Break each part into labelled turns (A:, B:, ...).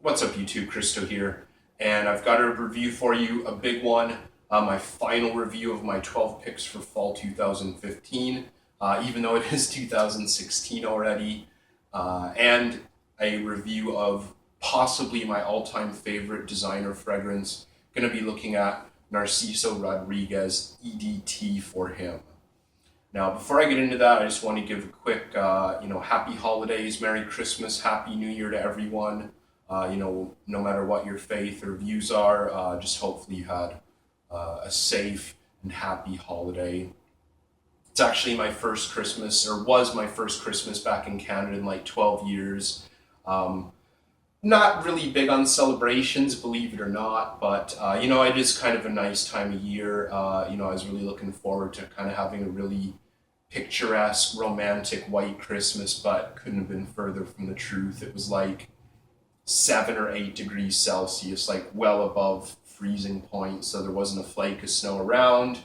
A: What's up YouTube, Kristo here, and I've got a review for you, a big one, my final review of my 12 picks for fall 2015, even though it is 2016 already, and a review of possibly my all-time favorite designer fragrance. Going to be looking at Narciso Rodriguez EDT for him. Now, before I get into that, I just want to give a quick, happy holidays, Merry Christmas, Happy New Year to everyone. No matter what your faith or views are, just hopefully you had a safe and happy holiday. It's actually my first Christmas, or was my first Christmas back in Canada in like 12 years. Not really big on celebrations, believe it or not, but it is kind of a nice time of year. I was really looking forward to kind of having a really picturesque, romantic white Christmas, but couldn't have been further from the truth. It was like 7 or 8 degrees Celsius, like well above freezing point, so there wasn't a flake of snow around.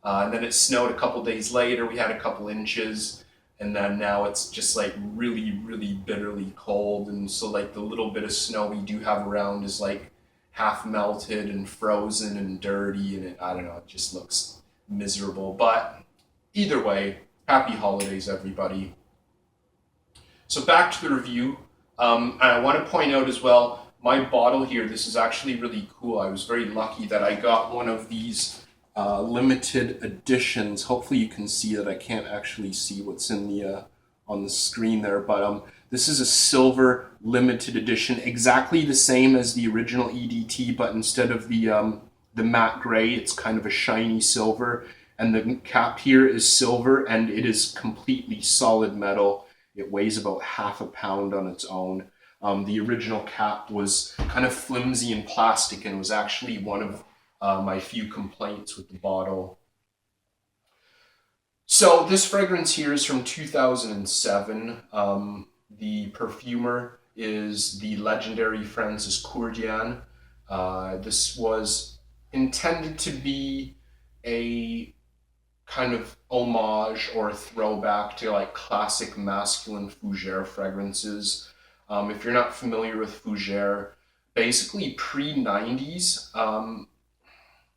A: And then it snowed a couple days later, we had a couple inches, and then now it's just like really, really bitterly cold, and so like the little bit of snow we do have around is like half melted and frozen and dirty, and it just looks miserable. But either way, happy holidays, everybody. So back to the review. And I want to point out as well, my bottle here, this is actually really cool. I was very lucky that I got one of these limited editions. Hopefully you can see that. I can't actually see what's in the on the screen there, but this is a silver limited edition, exactly the same as the original EDT, but instead of the matte gray, it's kind of a shiny silver, and the cap here is silver, and it is completely solid metal. It weighs about half a pound on its own. The original cap was kind of flimsy and plastic, and was actually one of my few complaints with the bottle. So this fragrance here is from 2007. The perfumer is the legendary Francis Kurkdjian. This was intended to be a kind of homage or a throwback to like classic masculine fougere fragrances. If you're not familiar with fougere, basically pre-90s,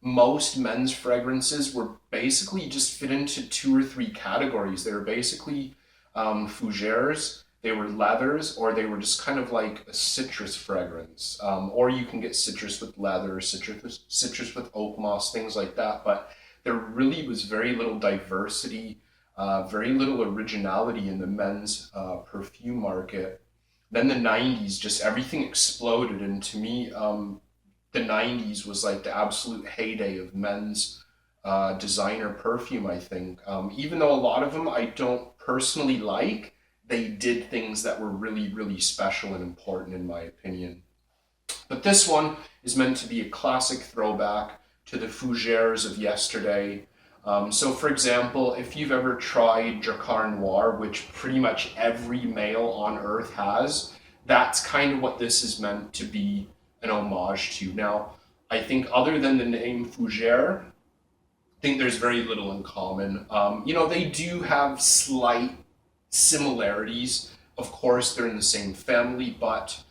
A: most men's fragrances were basically just fit into 2 or 3 categories. They were basically fougeres, they were leathers, or they were just kind of like a citrus fragrance. Or you can get citrus with leather, citrus with oak moss, things like that. But there really was very little diversity, very little originality in the men's perfume market. Then the 90s, just everything exploded, and to me, the 90s was like the absolute heyday of men's designer perfume, I think. Even though a lot of them I don't personally like, they did things that were really, really special and important in my opinion. But this one is meant to be a classic throwback to the fougeres of yesterday. So for example, if you've ever tried Drakkar Noir, which pretty much every male on earth has, that's kind of what this is meant to be an homage to. Now, I think other than the name fougere, I think there's very little in common. They do have slight similarities. Of course, they're in the same family, but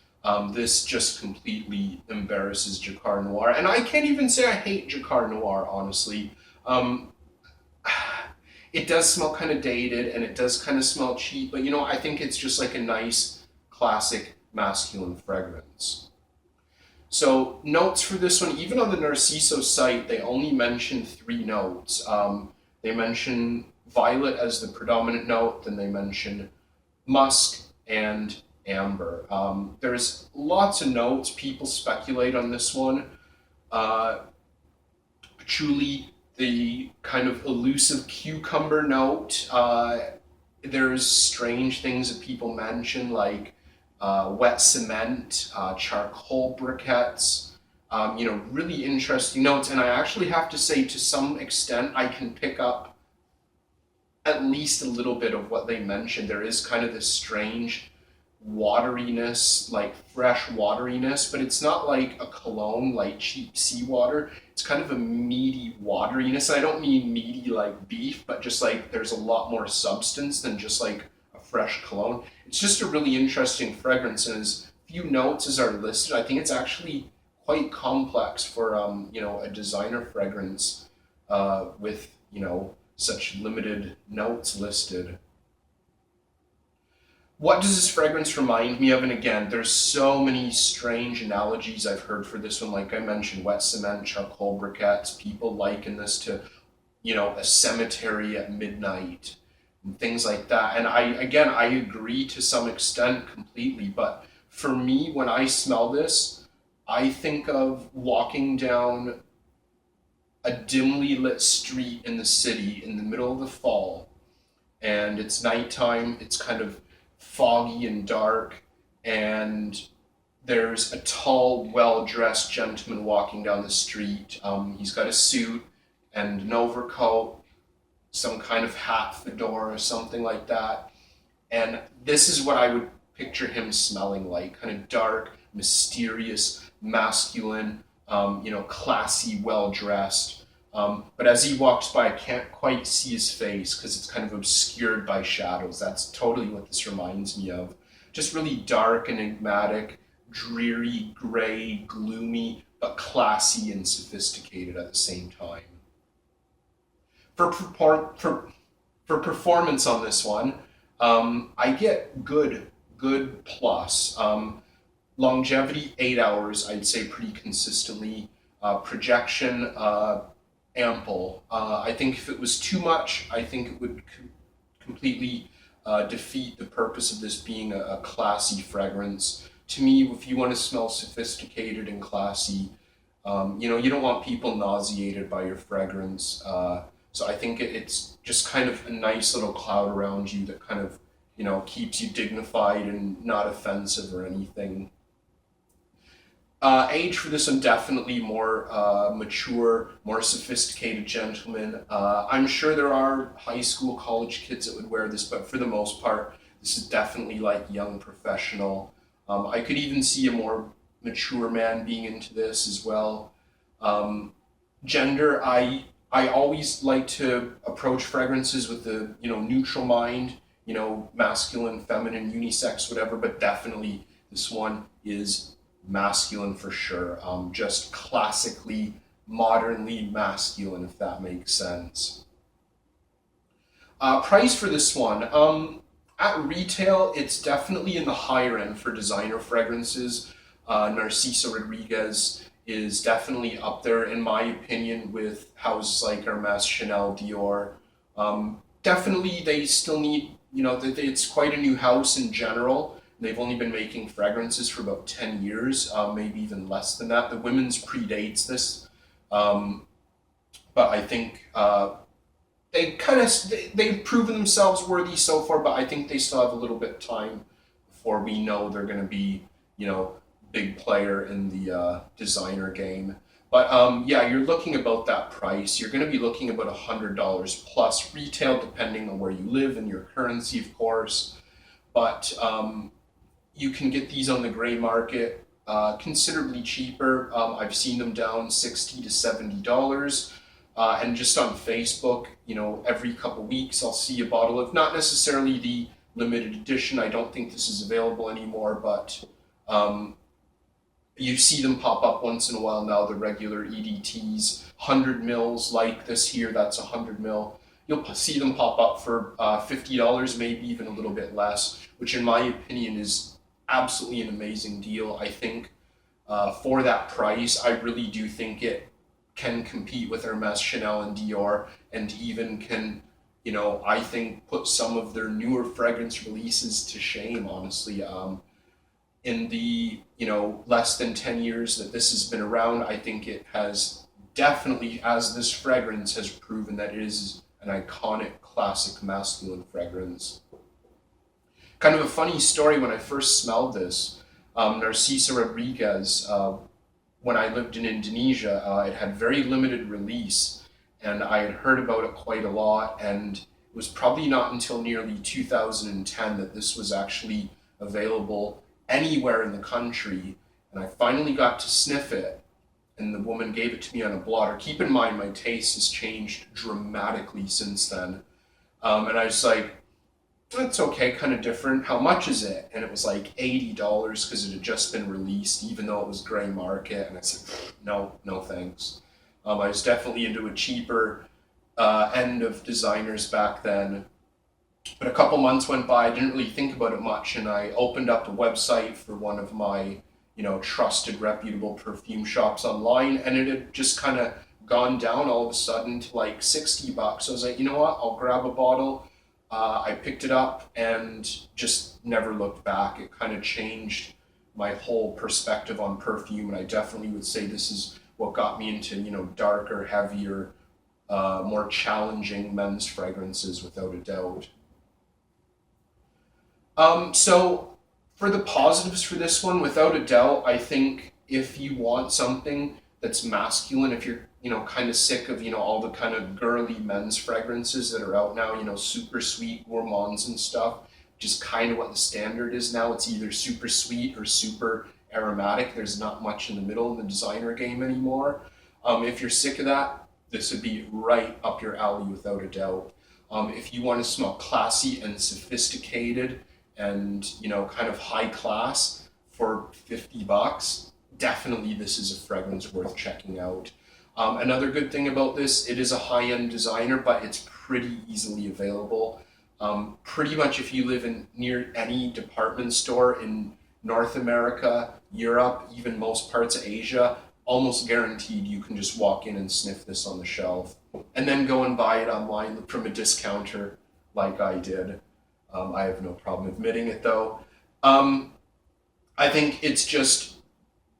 A: this just completely embarrasses Drakkar Noir. And I can't even say I hate Drakkar Noir, honestly. It does smell kind of dated, and it does kind of smell cheap, but I think it's just like a nice, classic, masculine fragrance. So notes for this one, even on the Narciso site, they only mention 3 notes. They mention violet as the predominant note, then they mention musk and amber. There's lots of notes. People speculate on this one. Patchouli, the kind of elusive cucumber note. There's strange things that people mention, like wet cement, charcoal briquettes, really interesting notes. And I actually have to say, to some extent, I can pick up at least a little bit of what they mentioned. There is kind of this strange wateriness, like fresh wateriness, but it's not like a cologne, like cheap seawater. It's kind of a meaty wateriness. I don't mean meaty like beef, but just like there's a lot more substance than just like a fresh cologne. It's just a really interesting fragrance, and is few notes as are listed. I think it's actually quite complex for a designer fragrance with such limited notes listed. What does this fragrance remind me of? And again, there's so many strange analogies I've heard for this one. Like I mentioned, wet cement, charcoal briquettes. People liken this to, a cemetery at midnight and things like that. And I agree to some extent completely. But for me, when I smell this, I think of walking down a dimly lit street in the city in the middle of the fall, and it's nighttime. It's kind of foggy and dark, and there's a tall, well-dressed gentleman walking down the street. He's got a suit and an overcoat, some kind of hat, fedora, something like that. And this is what I would picture him smelling like, kind of dark, mysterious, masculine, classy, well-dressed. But as he walks by, I can't quite see his face because it's kind of obscured by shadows. That's totally what this reminds me of. Just really dark, enigmatic, dreary, gray, gloomy, but classy and sophisticated at the same time. For performance on this one, I get good plus. Longevity, 8 hours, I'd say pretty consistently. Projection, ample. I think if it was too much, I think it would completely defeat the purpose of this being a classy fragrance. To me, if you want to smell sophisticated and classy, you don't want people nauseated by your fragrance. So I think it's just kind of a nice little cloud around you that kind of, keeps you dignified and not offensive or anything. Age for this one, definitely more mature, more sophisticated gentlemen. I'm sure there are high school, college kids that would wear this, but for the most part, this is definitely like young professional. I could even see a more mature man being into this as well. Gender, I always like to approach fragrances with the neutral mind, masculine, feminine, unisex, whatever, but definitely this one is masculine for sure. Just classically, modernly masculine, if that makes sense. Price for this one. At retail, it's definitely in the higher end for designer fragrances. Narciso Rodriguez is definitely up there, in my opinion, with houses like Hermes, Chanel, Dior. Definitely, they still need, it's quite a new house in general. They've only been making fragrances for about 10 years, maybe even less than that. The women's predates this, but I think they've proven themselves worthy so far, but I think they still have a little bit of time before we know they're going to be, big player in the designer game. But you're looking about that price. You're going to be looking about $100 plus retail, depending on where you live and your currency, of course. But you can get these on the gray market considerably cheaper. I've seen them down $60 to $70. And just on Facebook, every couple weeks I'll see a bottle of, not necessarily the limited edition. I don't think this is available anymore, but you see them pop up once in a while now, the regular EDTs, 100 mils like this here, that's 100 mil. You'll see them pop up for $50, maybe even a little bit less, which in my opinion is absolutely an amazing deal. I think for that price, I really do think it can compete with Hermes, Chanel, and Dior, and even can, I think put some of their newer fragrance releases to shame, honestly. In the, less than 10 years that this has been around, I think it has definitely, as this fragrance has proven, that it is an iconic, classic masculine fragrance. Kind of a funny story, when I first smelled this, Narciso Rodriguez, when I lived in Indonesia, it had very limited release, and I had heard about it quite a lot, and it was probably not until nearly 2010 that this was actually available anywhere in the country, and I finally got to sniff it, and the woman gave it to me on a blotter. Keep in mind, my taste has changed dramatically since then, and I was like, it's okay, kind of different. How much is it? And it was like $80 because it had just been released, even though it was gray market. And I said, no, no thanks. I was definitely into a cheaper end of designers back then. But a couple months went by, I didn't really think about it much, and I opened up a website for one of my, trusted, reputable perfume shops online, and it had just kind of gone down all of a sudden to like $60. So I was like, you know what, I'll grab a bottle. I picked it up and just never looked back. It kind of changed my whole perspective on perfume, and I definitely would say this is what got me into, darker, heavier, more challenging men's fragrances, without a doubt. So for the positives for this one, without a doubt, I think if you want something that's masculine, if you're, kind of sick of, all the kind of girly men's fragrances that are out now, super sweet gourmands and stuff, just kind of what the standard is now. It's either super sweet or super aromatic. There's not much in the middle in the designer game anymore. If you're sick of that, this would be right up your alley without a doubt. If you want to smell classy and sophisticated, and kind of high class for $50, definitely this is a fragrance worth checking out. Another good thing about this, it is a high-end designer, but it's pretty easily available. Pretty much if you live near any department store in North America, Europe, even most parts of Asia, almost guaranteed you can just walk in and sniff this on the shelf, and then go and buy it online from a discounter like I did. I have no problem admitting it, though. I think it's just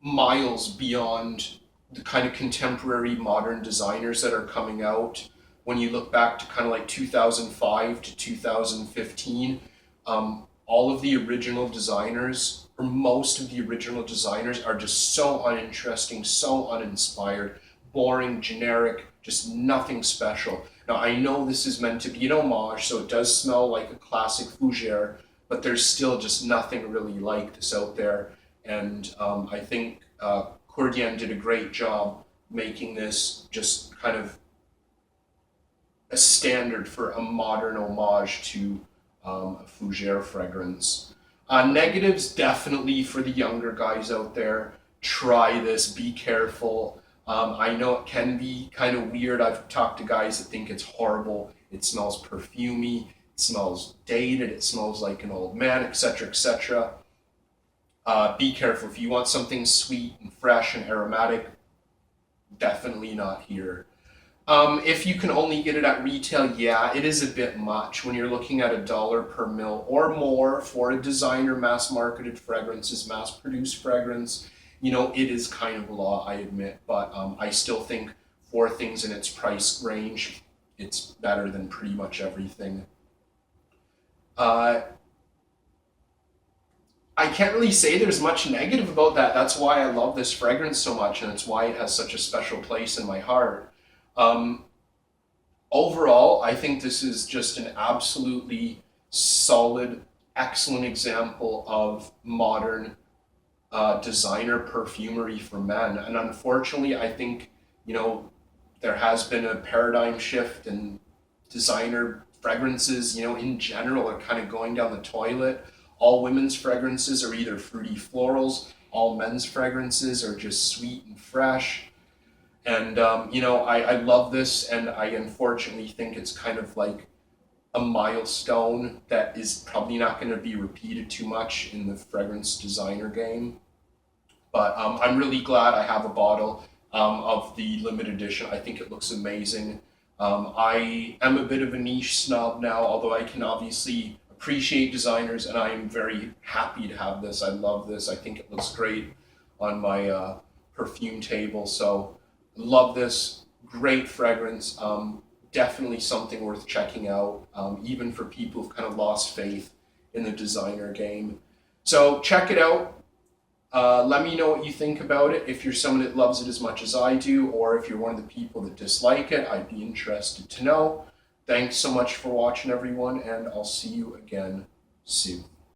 A: miles beyond the kind of contemporary modern designers that are coming out. When you look back to kind of like 2005 to 2015, all of the original designers, or most of the original designers, are just so uninteresting, so uninspired, boring, generic, just nothing special. Now, I know this is meant to be an homage, so it does smell like a classic fougere, but there's still just nothing really like this out there. And I think Kurkdjian did a great job making this just kind of a standard for a modern homage to a fougere fragrance. Negatives, definitely for the younger guys out there, try this, be careful. I know it can be kind of weird. I've talked to guys that think it's horrible. It smells perfumey, it smells dated, it smells like an old man, etc., etc. Be careful. If you want something sweet and fresh and aromatic, definitely not here. If you can only get it at retail, yeah, it is a bit much when you're looking at $1 per mil or more for a designer mass-marketed fragrances, mass-produced fragrance. It is kind of a lot, I admit, but I still think for things in its price range, it's better than pretty much everything. I can't really say there's much negative about that. That's why I love this fragrance so much, and it's why it has such a special place in my heart. Overall, I think this is just an absolutely solid, excellent example of modern designer perfumery for men. And unfortunately, I think, there has been a paradigm shift, and designer fragrances, in general, are kind of going down the toilet. All women's fragrances are either fruity florals, all men's fragrances are just sweet and fresh. And, I love this, and I unfortunately think it's kind of like a milestone that is probably not going to be repeated too much in the fragrance designer game. But I'm really glad I have a bottle of the limited edition. I think it looks amazing. I am a bit of a niche snob now, although I can obviously appreciate designers, and I am very happy to have this. I love this. I think it looks great on my perfume table. So love this. Great fragrance. Definitely something worth checking out, even for people who've kind of lost faith in the designer game. So check it out. Let me know what you think about it. If you're someone that loves it as much as I do, or if you're one of the people that dislike it, I'd be interested to know. Thanks so much for watching, everyone, and I'll see you again soon.